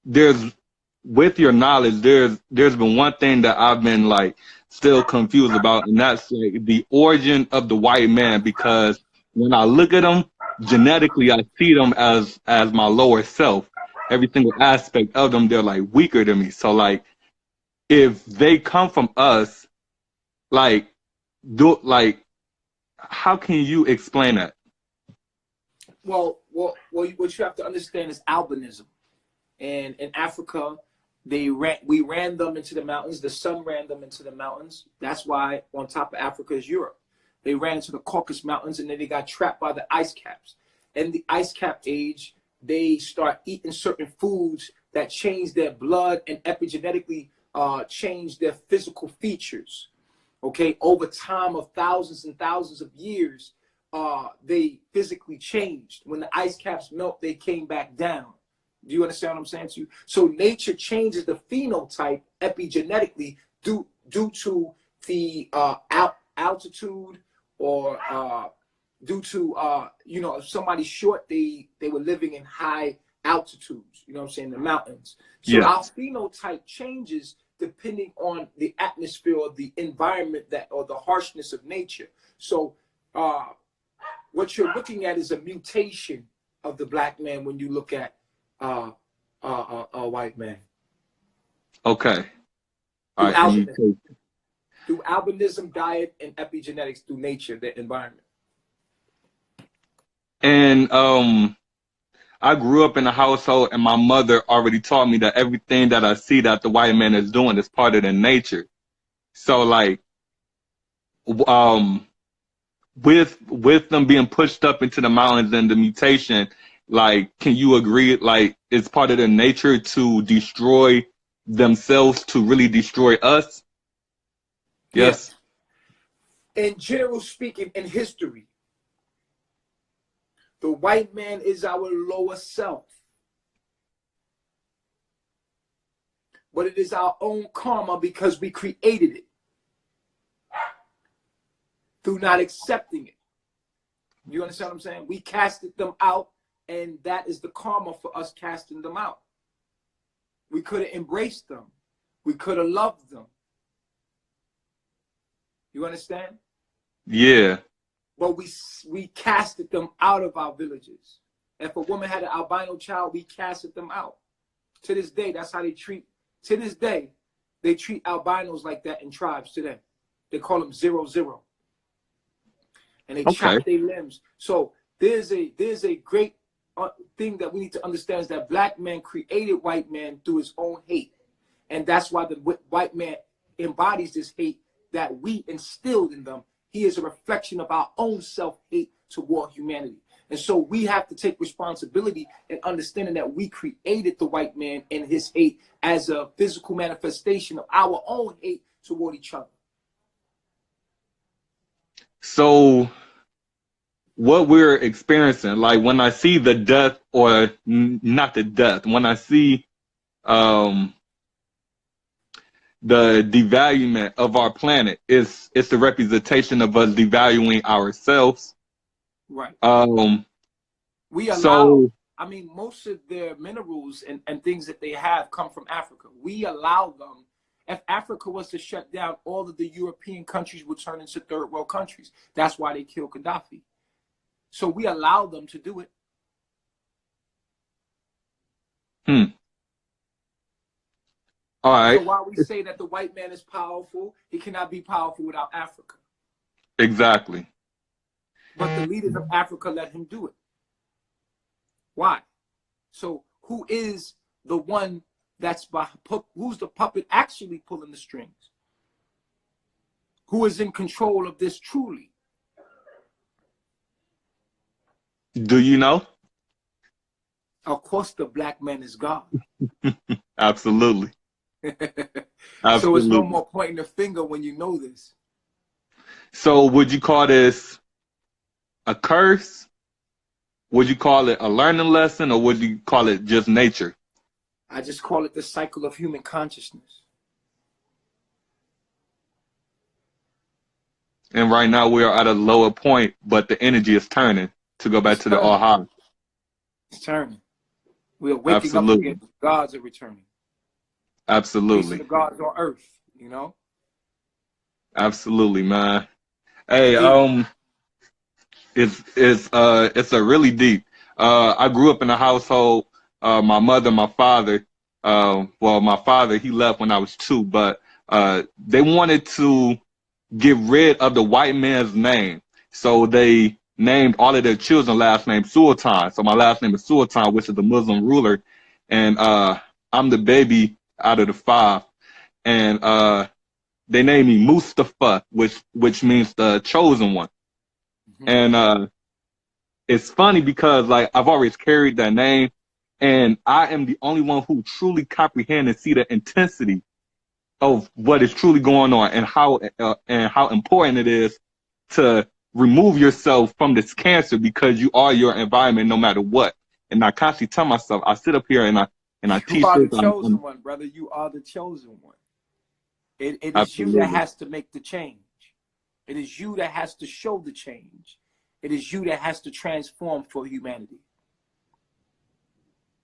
there's with your knowledge, there's been one thing that I've been like still confused about, and that's like the origin of the white man. Because when I look at them genetically, I see them as my lower self. Every single aspect of them, they're like weaker than me. So like, if they come from us, like, how can you explain that? Well, what you have to understand is albinism. And in Africa, we ran them into the mountains. The sun ran them into the mountains. That's why on top of Africa is Europe. They ran into the Caucasus Mountains, and then they got trapped by the ice caps. In the ice cap age, they start eating certain foods that change their blood and epigenetically change their physical features. Okay, over time of thousands and thousands of years, they physically changed. When the ice caps melt, they came back down. Do you understand what I'm saying to you? So nature changes the phenotype epigenetically due to the altitude, or due to if somebody's short, they were living in high altitudes. You know what I'm saying? The mountains. So Yeah. our phenotype changes depending on the atmosphere or the environment or the harshness of nature. So what you're looking at is a mutation of the black man when you look at a white man. Okay. Through All right. albinism. Through albinism, diet, and epigenetics, through nature, the environment. And I grew up in a household, and my mother already taught me that everything that I see that the white man is doing is part of their nature. So like, with them being pushed up into the mountains and the mutation, like, can you agree, like, it's part of their nature to destroy themselves, to really destroy us? Yes. Yeah. In general speaking, in history, the white man is our lower self. But it is our own karma because we created it through not accepting it. You understand what I'm saying? We casted them out, and that is the karma for us casting them out. We could have embraced them. We could have loved them. You understand? Yeah. But we casted them out of our villages. If a woman had an albino child, we casted them out. To this day, that's how they treat. To this day, they treat albinos like that in tribes today. They call them 0-0. And they chop their limbs. So there's a great thing that we need to understand, is that black man created white man through his own hate. And that's why the white man embodies this hate that we instilled in them. He is a reflection of our own self-hate toward humanity. And so we have to take responsibility in understanding that we created the white man and his hate as a physical manifestation of our own hate toward each other. So what we're experiencing, like when I see the death, or not the death, when I see the devaluement of our planet, it's the representation of us devaluing ourselves. Right. We allow, I mean, most of their minerals and things that they have come from Africa. We allow them. If Africa was to shut down, all of the European countries would turn into third world countries. That's why they killed Gaddafi. So we allow them to do it. All right. So while we say that the white man is powerful, he cannot be powerful without Africa. Exactly. But the leaders of Africa let him do it. Why? So who is the one who's the puppet actually pulling the strings? Who is in control of this truly? Do you know? Of course, the black man is God. Absolutely. So it's no more pointing the finger when you know this. So would you call this a curse? Would you call it a learning lesson, or would you call it just nature? I just call it the cycle of human consciousness. And right now we are at a lower point, but the energy is turning to go back It's to the turning. all high. It's turning. We are waking up Absolutely. again. Gods are returning. These are Absolutely. the gods on earth, you know? Absolutely, man. Hey, Indeed. it's a really deep. I grew up in a household, my mother, my father, well, my father, he left when I was 2, but they wanted to get rid of the white man's name. So they named all of their children last name Sultan. So my last name is Sultan, which is a Muslim ruler. And I'm the baby out of the 5. And they named me Mustafa, which means the chosen one. And it's funny because like I've always carried that name, and I am the only one who truly comprehend and see the intensity of what is truly going on, and how important it is to remove yourself from this cancer, because you are your environment no matter what. And I constantly tell myself, I sit up here and I You teach are the this. chosen one, brother. You are the chosen one. It is you that Absolutely. has to make the change. It is you that has to show the change. It is you that has to transform for humanity.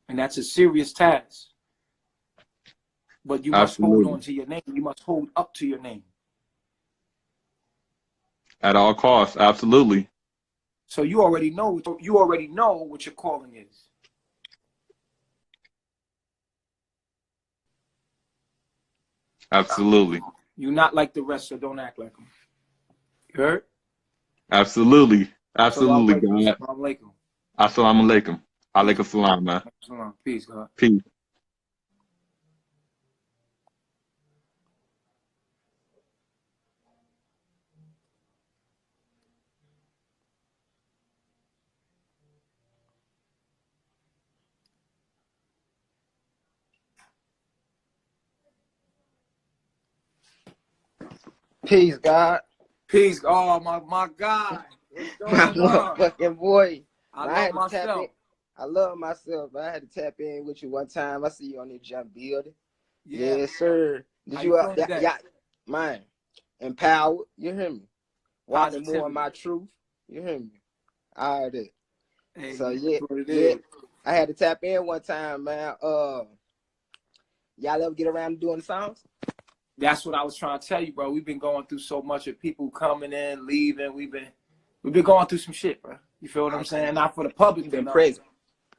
And that's a serious task. But you must hold Absolutely. on to your name. You must hold up to your name. At all costs. Absolutely. So you already know what your calling is. Absolutely. You're not like the rest, so don't act like them. You heard? Absolutely. Assalamu Absolutely, alaikum. God. Assalamu alaikum. Assalamu alaikum. Alaikum salam, man. Peace, God. Peace. Peace, God. Peace. Oh, my God. What's My going on? motherfucking boy. I Man, love had to tap in. myself. I love myself, but I had to tap in with you one time. I see you on the jump building. Yeah. Yes, sir. Did How you you feeling today? man, empowered, you hear me? Walking more in Positivity. my truth. You hear me? All that. Hey, So that's what it yeah. is. I had to tap in one time, man. Y'all ever get around to doing songs? That's what I was trying to tell you, bro. We've been going through so much of people coming in, leaving. We've been going through some shit, bro. You feel what I'm saying? Not for the public You've to been know. present.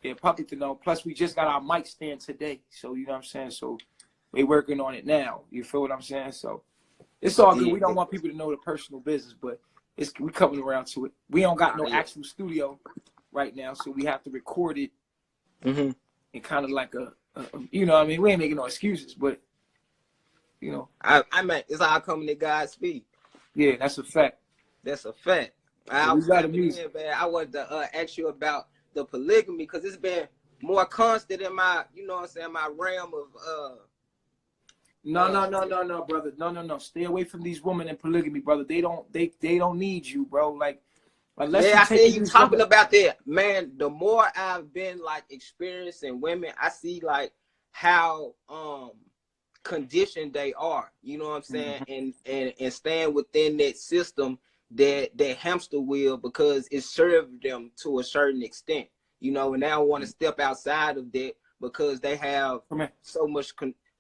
Yeah, public to know. Plus, we just got our mic stand today, so you know what I'm saying. So we working on it now. You feel what I'm saying? So it's all good. We don't want people to know the personal business, but we coming around to it. We don't got no actual studio right now, so we have to record it in kind of like a you know what I mean? We ain't making no excuses, but you know. I mean, it's all coming to God's speed. Yeah, that's a fact. That's a fact. So I we was got the tapping music. in, man. I wanted to ask you about the polygamy because it's been more constant in my, you know what I'm saying, my realm of No, brother. No. Stay away from these women in polygamy, brother. They don't need you, bro. Like unless yeah, you I see take you these talking women. about that. Man, the more I've been like experiencing women, I see like how conditioned they are, you know what I'm saying, and staying within that system, that hamster wheel, because it served them to a certain extent, you know, and they don't want to step outside of that because they have so much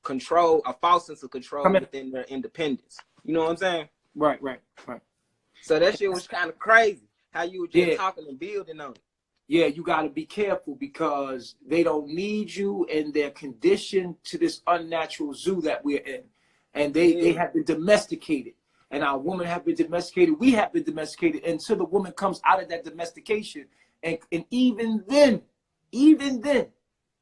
control, a false sense of control within their independence. You know what I'm saying? Right. So that shit was kind of crazy how you were just talking and building on it. Yeah, you got to be careful because they don't need you, and they're conditioned to this unnatural zoo that we're in. And they have been domesticated. And our women have been domesticated. We have been domesticated until the woman comes out of that domestication. And even then, it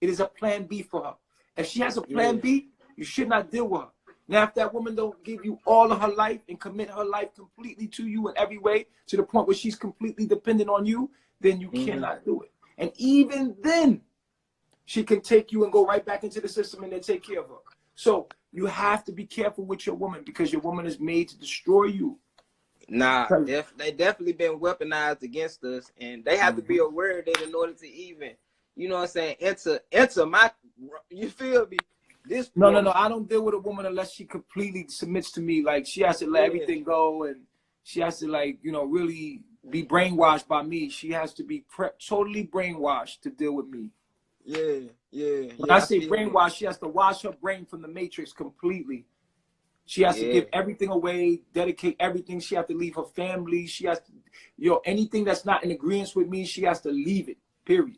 is a plan B for her. If she has a plan B, you should not deal with her. Now, if that woman don't give you all of her life and commit her life completely to you in every way, to the point where she's completely dependent on you, then you cannot do it. And even then, she can take you and go right back into the system and then take care of her. So you have to be careful with your woman because your woman is made to destroy you. Nah, they definitely been weaponized against us, and they have to be aware that in order to even, you know what I'm saying, enter my, you feel me? This No. I don't deal with a woman unless she completely submits to me. Like she has to let everything go, and she has to like, you know, really be brainwashed by me. She has to be totally brainwashed to deal with me. When I say brainwashed, she has to wash her brain from the matrix completely. She has to give everything away, dedicate everything. She has to leave her family. She has to, anything that's not in agreement with me, she has to leave it. Period.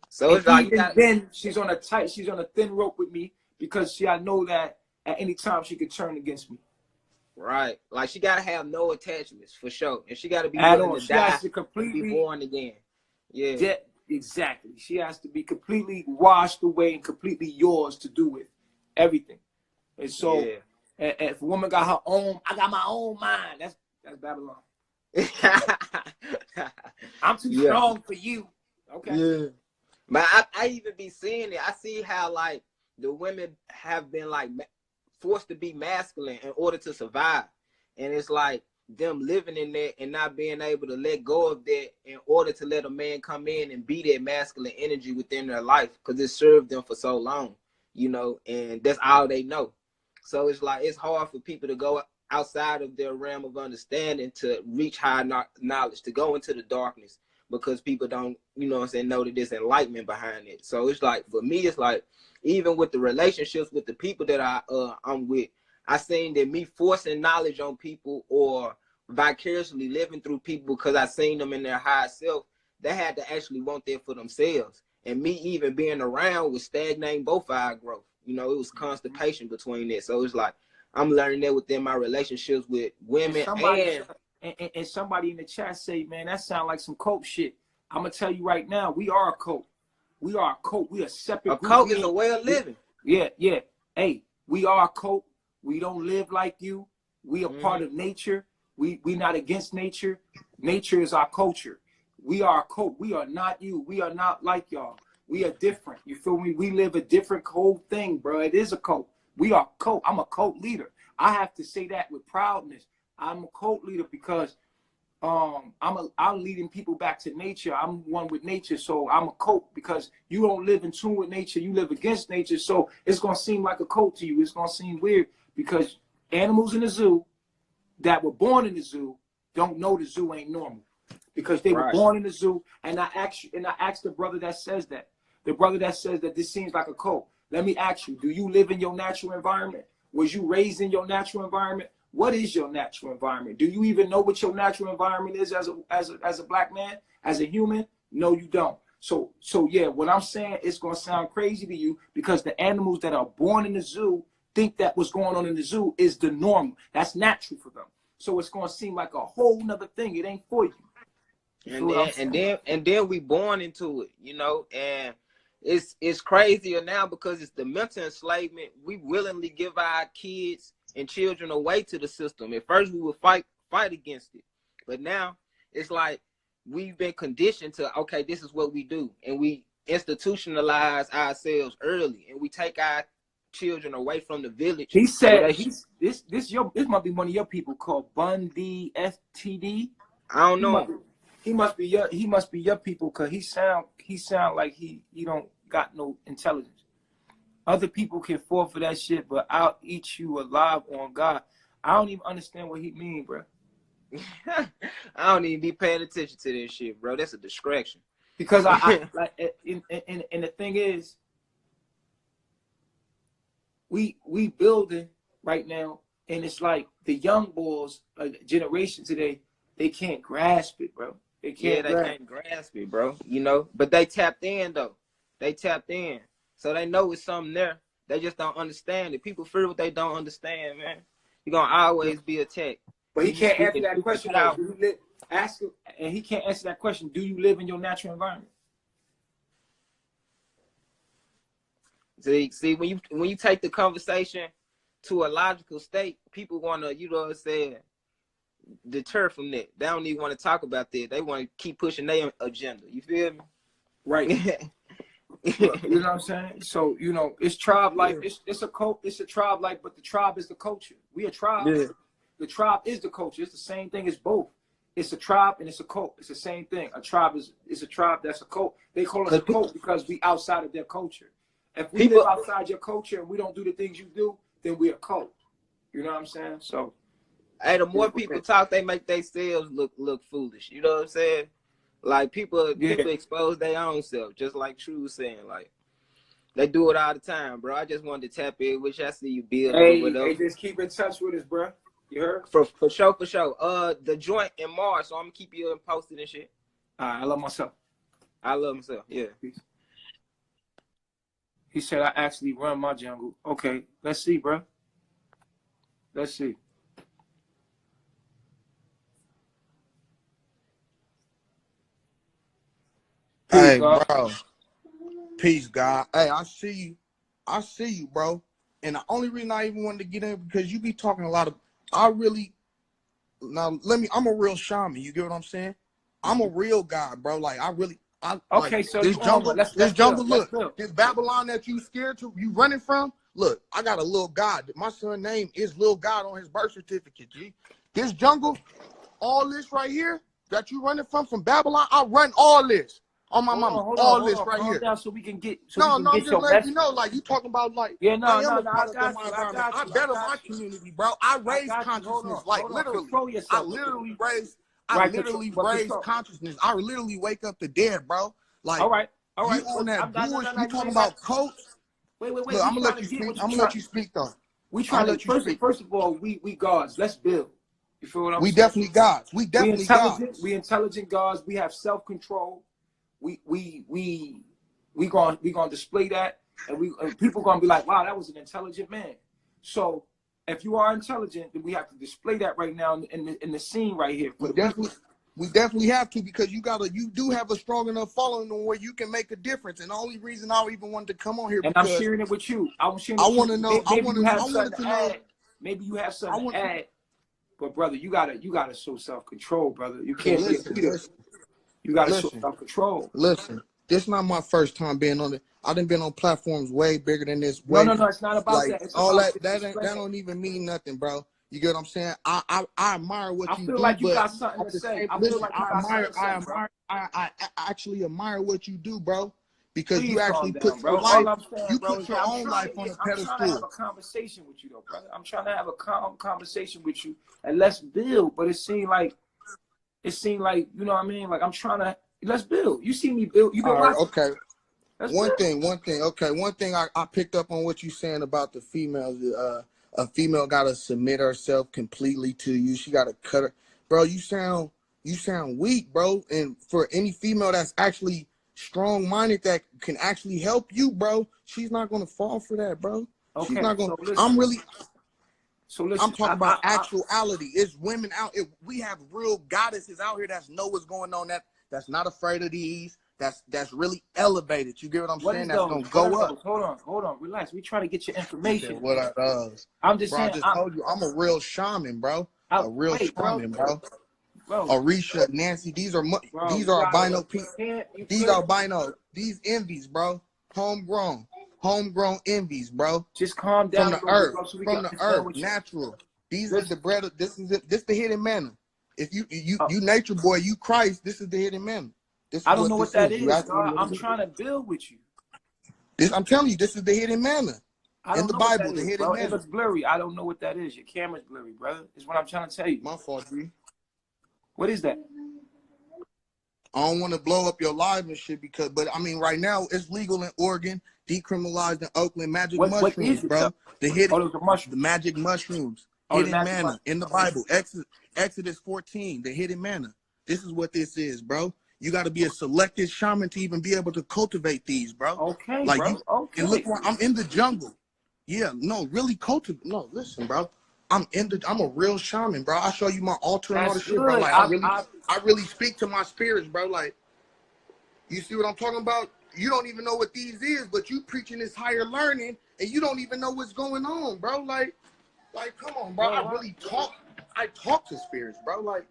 So it's like even then, she's on a thin rope with me because I know that at any time she could turn against me. Right, like she gotta have no attachments for sure, and she gotta be willing to die and be born again. Yeah, exactly. She has to be completely washed away and completely yours to do with everything. And so, if a woman got her own, I got my own mind. That's Babylon. I'm too strong for you. Okay. Yeah. But I even be seeing it. I see how like the women have been like forced to be masculine in order to survive, and it's like them living in that and not being able to let go of that in order to let a man come in and be that masculine energy within their life, because it served them for so long, you know, and that's all they know. So it's like it's hard for people to go outside of their realm of understanding to reach high knowledge, to go into the darkness, because people don't, you know what I'm saying, know that there's enlightenment behind it. So it's like, for me, it's like, even with the relationships with the people that I'm with, I seen that me forcing knowledge on people or vicariously living through people because I seen them in their higher self, they had to actually want that for themselves. And me even being around was stagnating both our growth. You know, it was constipation between it. So it's like, I'm learning that within my relationships with women. And somebody in the chat say, man, that sounds like some cult shit. I'm going to tell you right now, we are a cult. We are a cult. We are a separate group. A cult is a way of living. Yeah. Hey, we are a cult. We don't live like you. We are part of nature. We not against nature. Nature is our culture. We are a cult. We are not you. We are not like y'all. We are different. You feel me? We live a different whole thing, bro. It is a cult. We are a cult. I'm a cult leader. I have to say that with proudness. I'm a cult leader because I'm leading people back to nature. I'm one with nature, so I'm a cult because you don't live in tune with nature. You live against nature, so it's gonna seem like a cult to you. It's gonna seem weird because animals in the zoo that were born in the zoo don't know the zoo ain't normal because they were born in the zoo. And I asked the brother that says that, this seems like a cult. Let me ask you: do you live in your natural environment? Was you raised in your natural environment? What is your natural environment? Do you even know what your natural environment is as a black man, as a human? No, you don't. So yeah, what I'm saying is gonna sound crazy to you because the animals that are born in the zoo think that what's going on in the zoo is the norm. That's natural for them. So it's gonna seem like a whole nother thing. It ain't for you. And then we born into it, you know, and it's crazier now because it's the mental enslavement. We willingly give our kids and children away to the system. At first we would fight against it, but now it's like we've been conditioned to, okay, this is what we do, and we institutionalize ourselves early, and we take our children away from the village. He said this might be one of your people called Bundy FTD. I don't know. He must be your people because he sound like he don't got no intelligence. Other people can fall for that shit, but I'll eat you alive on God. I don't even understand what he mean, bro. I don't even be paying attention to this shit, bro. That's a distraction. Because I like, and the thing is, we building right now, and it's like the young boys, generation today, they can't grasp it, bro. They can't grasp it, bro. You know, but they tapped in though. They tapped in. So they know it's something there. They just don't understand it. People fear what they don't understand, man. You're going to always be attacked. But he can't answer that question. Ask him, and he can't answer that question. Do you live in your natural environment? See, when you take the conversation to a logical state, people want to, you know what I'm saying, deter from that. They don't even want to talk about that. They want to keep pushing their agenda. You feel me? Right. You know what I'm saying? So, you know, it's tribe life. It's a cult. It's a tribe life, but the tribe is the culture. We a tribe. The tribe is the culture. It's the same thing as both. It's a tribe and it's a cult. It's the same thing. A tribe is a tribe that's a cult. They call us a cult because we outside of their culture. If we live outside your culture and we don't do the things you do, then we're a cult. You know what I'm saying? So, hey, the more people talk, they make themselves look foolish. You know what I'm saying? Like people expose their own self, just like True was saying. Like they do it all the time, bro. I just wanted to tap in, which I see you build. Hey, just keep in touch with us, bro. You heard? For sure. The joint in March, so I'm gonna keep you posted and shit. I love myself. I love myself. Yeah. Peace. He said I actually run my jungle. Okay, let's see, bro. Let's see. Peace, Hey, God. bro. Peace, God. Hey, I see you, bro. And the only reason I even wanted to get in because you be talking a lot of. I'm a real shaman. You get what I'm saying? I'm a real guy, bro. Like Okay, like, so this jungle. Look, build. this Babylon that you scared to, you running from. Look, I got a little God. My son's name is Lil God on his birth certificate. G. This jungle, all this right here that you running from Babylon, I run all this. On my mama, all this right here. Down so we can get. I'm just letting you know, like you talking about, like I am a product of my environment. I better my community, bro. I raise consciousness, like literally. I literally raise consciousness. I literally wake up the dead, bro. Like, all right. You on that bullshit? You talking about coats? Wait. Look, I'm gonna let you speak. I'm gonna let you speak though. We trying to first of all, we gods. Let's build. You feel what I'm saying? We definitely gods. We definitely gods. We intelligent gods. We have self-control. We gonna display that, and people gonna be like, wow, that was an intelligent man. So if you are intelligent, then we have to display that right now in the scene right here. We definitely have to, because you do have a strong enough following where you can make a difference. And the only reason I even wanted to come on here, and I'm sharing it with you. I want to know. Maybe you have something to add. But brother, you gotta show self-control, brother. You can't be a leader. You gotta show self-control. Listen, this is not my first time being on it. I done been on platforms way bigger than this. No, it's not about that. It's all that don't even mean nothing, bro. You get what I'm saying? I admire what you do. I feel like you got something to say. I actually admire what you do, bro. Because Please you actually down, put bro. your life, you put your own life on a pedestal. I'm trying to have a conversation with you, though, brother. I'm trying to have a calm conversation with you, and let's build. But it seemed like, you know what I mean? Like I'm trying to, let's build. You see me build. You been watching. Okay. One thing. Okay. One thing I picked up on what you saying about the females. A female gotta submit herself completely to you. She gotta cut her. Bro, you sound weak, bro. And for any female that's actually strong-minded that can actually help you, bro, she's not gonna fall for that, bro. Okay, she's not gonna. So listen, I'm talking about actuality. It's women out. We have real goddesses out here that know what's going on. That's not afraid of these. That's really elevated. You get what I'm saying? That's gonna go up. Hold on, relax. We try to get your information. What I does. I'm just saying. I just told you I'm a real shaman, bro. A real shaman, bro. Arisha, Nancy, these are albino people. These albino. These envies, bro. Homegrown envies, bro. Just calm down. From the earth, natural. These are the bread. This the hidden manna. If you nature boy, you Christ. This is the hidden manna. I don't know what that is. I'm trying to build with you. I'm telling you, this is the hidden manna. In the Bible, the hidden manna. It looks blurry. I don't know what that is. Your camera's blurry, brother. Is what I'm trying to tell you. My fault, G. What is that? I don't want to blow up your live and shit but I mean, right now it's legal in Oregon, decriminalized in Oakland. Magic mushrooms, bro. The magic mushrooms, hidden manna in the Bible. Exodus 14, the hidden manna. This is what this is, bro. You got to be a selected shaman to even be able to cultivate these, bro. Okay, like bro. And look, I'm in the jungle. Yeah, no, really cultivate. No, listen, bro. I'm a real shaman, bro. I'll show you my altar and all this shit, bro. Like I really speak to my spirits, bro. Like, you see what I'm talking about? You don't even know what these is, but you preaching this higher learning, and you don't even know what's going on, bro. Like, come on, bro. I talk to spirits, bro. Like,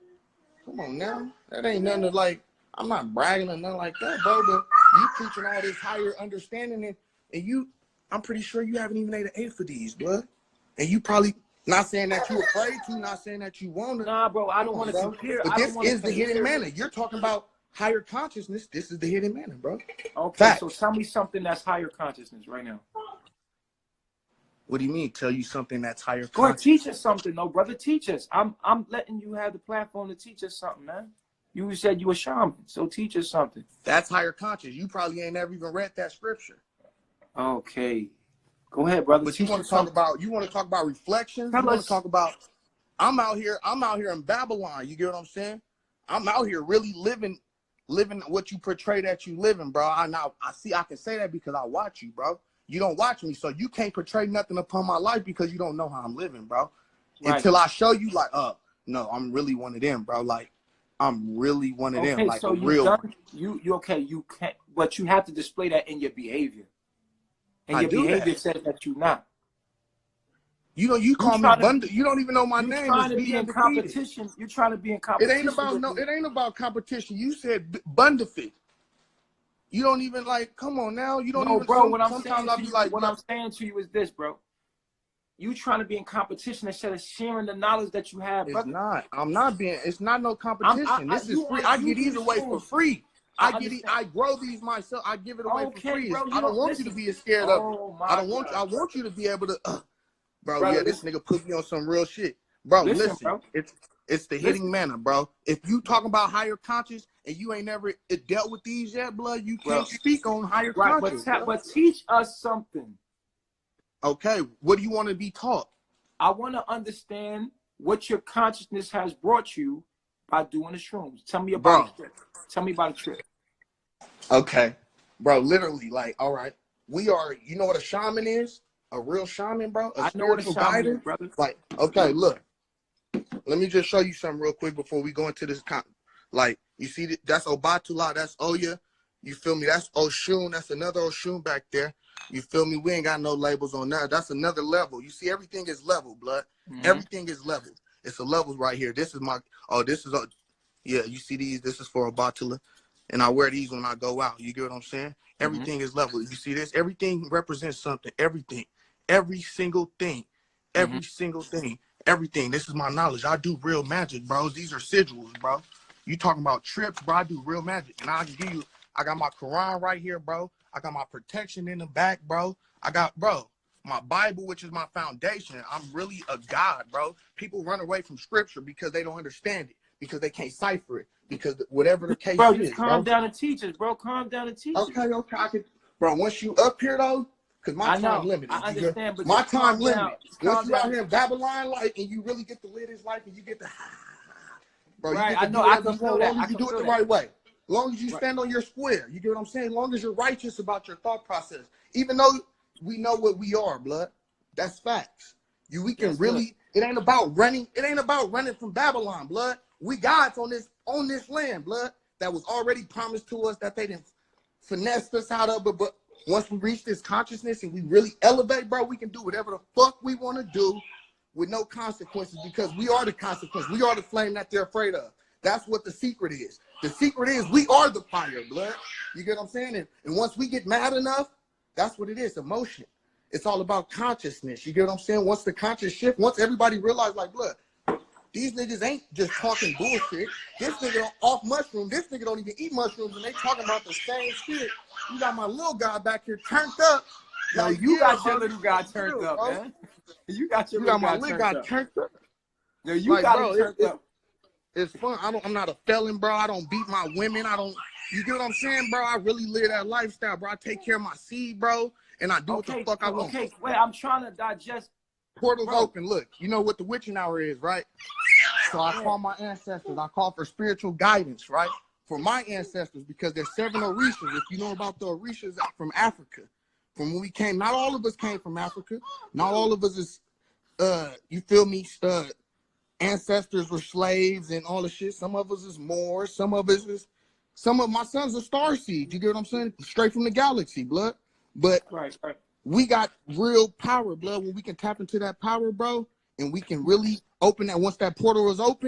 come on now. That ain't nothing to, like, I'm not bragging or nothing like that, bro. But you preaching all this higher understanding, and I'm pretty sure you haven't even ate an 8 for these, blood. And you probably Not saying that you're afraid to, not saying that you want to. Nah, bro, I don't want to compare. But I this don't wanna is the hidden compare. manna. You're talking about higher consciousness. This is the hidden manna, bro. Okay, Facts. so tell me something that's higher consciousness right now. What do you mean? Tell you something that's higher Go ahead, consciousness? teach us something, no, brother. Teach us. I'm letting you have the platform to teach us something, man. You said you a shaman, so teach us something. That's higher conscious. You probably ain't never even read that scripture. Okay. Go ahead, brother. But you want to talk about reflections. Tell You want us. to talk about I'm out here in Babylon. You get what I'm saying? I'm out here really living what you portray that you living, bro. I can say that because I watch you, bro. You don't watch me, so you can't portray nothing upon my life because you don't know how I'm living, bro. Right. Until I show you, like, no, I'm really one of them, bro. Like, I'm really one of them, like so a real one. You okay? You can't, but you have to display that in your behavior. And your behavior says that you're not. You know, you call me Bunda. You don't even know my name. You're trying to be in competition. You're trying to be in competition. It ain't about competition. You said Bundafit. You don't even like. Come on now. You don't even. Bro. What I'm saying to you is this, bro. You trying to be in competition instead of sharing the knowledge that you have, brother. It's not. I'm not being. It's not no competition. This is free. I get these away for free. I grow these myself. I give it away for free. Bro, I don't want you to be scared of it. I want you to be able to. Bro, yeah, this nigga put me on some real shit. Bro, listen. Bro. It's the hidden manna, bro. If you talking about higher conscious and you ain't never dealt with these yet, blood, you can't speak on higher conscious. But teach us something. Okay, what do you want to be taught? I want to understand what your consciousness has brought you by doing the shrooms. Tell me about the trip. Tell me about the trip. Okay, bro, literally, like, all right, we are, you know what a shaman is? A real shaman, bro? A spiritual guide, brother. Like, okay, look, let me just show you something real quick before we go into this. Like, you see, that's Obatula, that's Oya. You feel me? That's Oshun. That's another Oshun back there. You feel me? We ain't got no labels on that. That's another level. You see, everything is level, blood. Mm-hmm. Everything is level. It's a levels right here. This is my, yeah, you see these? This is for Obatula. And I wear these when I go out. You get what I'm saying? Mm-hmm. Everything is level. You see this? Everything represents something. Everything. Every single thing. Every single thing. Everything. This is my knowledge. I do real magic, bro. These are sigils, bro. You talking about trips, bro. I do real magic. And I can give you, I got my Quran right here, bro. I got my protection in the back, bro. I got, bro, my Bible, which is my foundation. I'm really a God, bro. People run away from scripture because they don't understand it, because they can't cipher it, because whatever the case bro, is, just calm down and teach us, bro. Calm down and teach us. Okay. I can, bro, once you up here, though, because my time limited. I understand, but my time limited. Once you out here in Babylon, like, and you really get to live this life, and you get to, bro, you get to do it as long as you do it the right way. As long as you stand on your square, you get what I'm saying? As long as you're righteous about your thought process. Even though we know what we are, blood. That's facts. We can really, it ain't about running. It ain't about running from Babylon, blood. We gods on this land, blood, that was already promised to us, that they didn't finesse us out of it. But once we reach this consciousness and we really elevate, bro, we can do whatever the fuck we want to do with no consequences, because we are the consequence. We are the flame that they're afraid of. That's what the secret is. The secret is we are the fire, blood. You get what I'm saying? And once we get mad enough, that's what it is, emotion. It's all about consciousness. You get what I'm saying? Once the conscious shift, once everybody realize, like, blood, these niggas ain't just talking bullshit. This nigga off mushrooms. This nigga don't even eat mushrooms, and they talking about the same shit. You got my little guy back here turned up. No, you got your little guy turned up, man. You got your little guy turned up. No, you got him turned up. It's fun. I'm not a felon, bro. I don't beat my women. You get what I'm saying, bro? I really live that lifestyle, bro. I take care of my seed, bro, and I do what the fuck I want. Okay, wait, I'm trying to digest. Portals open. Look, you know what the witching hour is, right? So I call my ancestors. I call for spiritual guidance, right? For my ancestors, because there's 7 Orishas. If you know about the Orishas from Africa, from when we came, not all of us came from Africa. Not all of us is, you feel me, ancestors were slaves and all the shit. Some of us is Moors. Some of my sons are starseed. You get what I'm saying? Straight from the galaxy, blood. But we got real power, blood, when we can tap into that power, bro, and we can really open that. Once that portal is open,